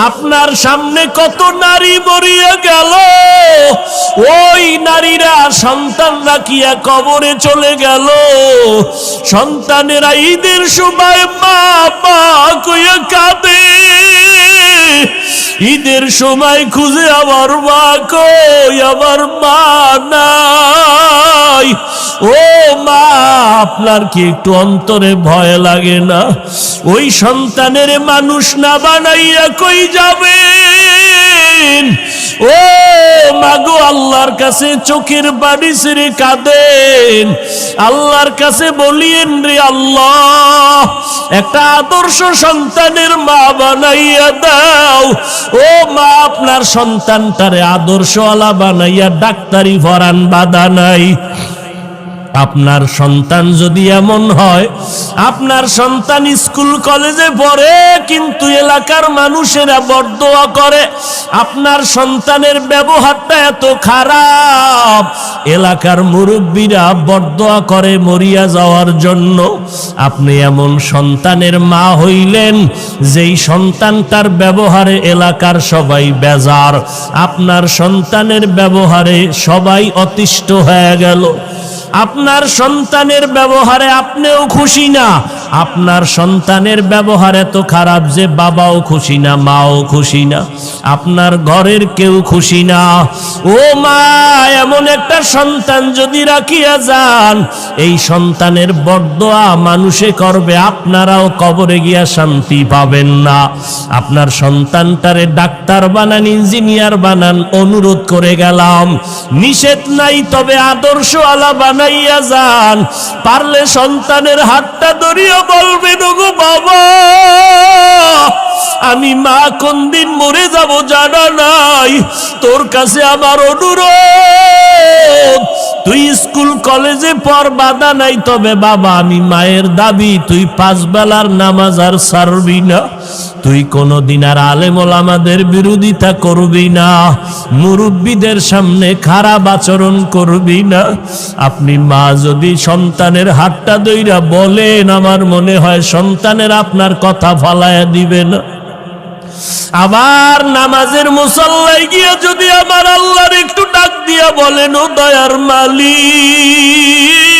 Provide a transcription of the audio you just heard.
আপনার সামনে কত নারী মরিয়া গেল, ওই নারীরা সন্তান রাখিয়া কবরে চলে গেল। সন্তানেরা ঈদের সময় মা মা কইয়া কাঁদে, ঈদের সময় খুঁজে আমার মা কই, আমার মা নাই। ও মা, আপনার কি একটু অন্তরে ভয় লাগে না? ওই সন্তানের মানুষ না বানাইয়া কই যাবেন? ও মাগো, আল্লাহর কাছে চোখের পানি ছেড়ে কাঁদেন, আল্লাহর কাছে বলিয়েন, রে আল্লাহ, একটা আদর্শ সন্তানের মা বানাইয়া দাও। ও মা, আপনার সন্তানটারে আদর্শওয়ালা বানাইয়া ডাক্তারি পড়ান, বাধা নাই। আপনার সন্তান যদি এমন হয়, আপনার সন্তান স্কুল কলেজে পড়ে কিন্তু এলাকার মানুষেরা বরদোয়া করে, আপনার সন্তানের ব্যবহারটা এত খারাপ, এলাকার মুরব্বীরা বরদোয়া করে মরিয়া যাওয়ার জন্য, আপনি এমন সন্তানের মা হইলেন যেই সন্তানটার ব্যবহারে এলাকার সবাই বেজার, আপনার সন্তানের ব্যবহারে সবাই অতিষ্ঠ হয়ে গেল। আপনার সন্তানের ব্যবহারে আপনিও খুশি না, আপনার সন্তানের ব্যবহার এত খারাপ যে বাবাও খুশি না, মাও খুশি না, আপনার ঘরের কেউ খুশি না। ও মা, এমন একটা সন্তান যদি রাখিয়া যান, এই সন্তানের বরদোয়া মানুষে করবে, আপনারাও কবরে গিয়া শান্তি পাবেন না। আপনার সন্তানটারে ডাক্তার বানান, ইঞ্জিনিয়ার বানান, অনুরোধ করে গেলাম, নিষেধ নাই, তবে আদর্শ আলা বানাইয়া যান। পারলে সন্তানের হাতটা ধরিয়া বলবেন, ওগো বাবা, আমি মা কোন দিন মরে যাব জানা নাই, তোর কাছে আমার অনুরোধ, তুই স্কুল কলেজে পড়, বাধা নাই, তবে বাবা আমি মায়ের দাবি, তুই 5 বেলার নামাজ আর ছাড়বি না, তুই কোনদিন আর আলেম ওলামাদের বিরোধিতা করবি না, মুরব্বীদের সামনে খারাপ আচরণ করবি না। আপনি মা যদি সন্তানের হাতটা ধইরা বলেন, আমার মনে হয় সন্তানের আপনার কথা ফালায়া দিবে না। আবার নামাজের মুসল্লায় গিয়ে যদি আমার আল্লাহর একটু ডাক দিয়া বলেন, ও দয়ার মালিক,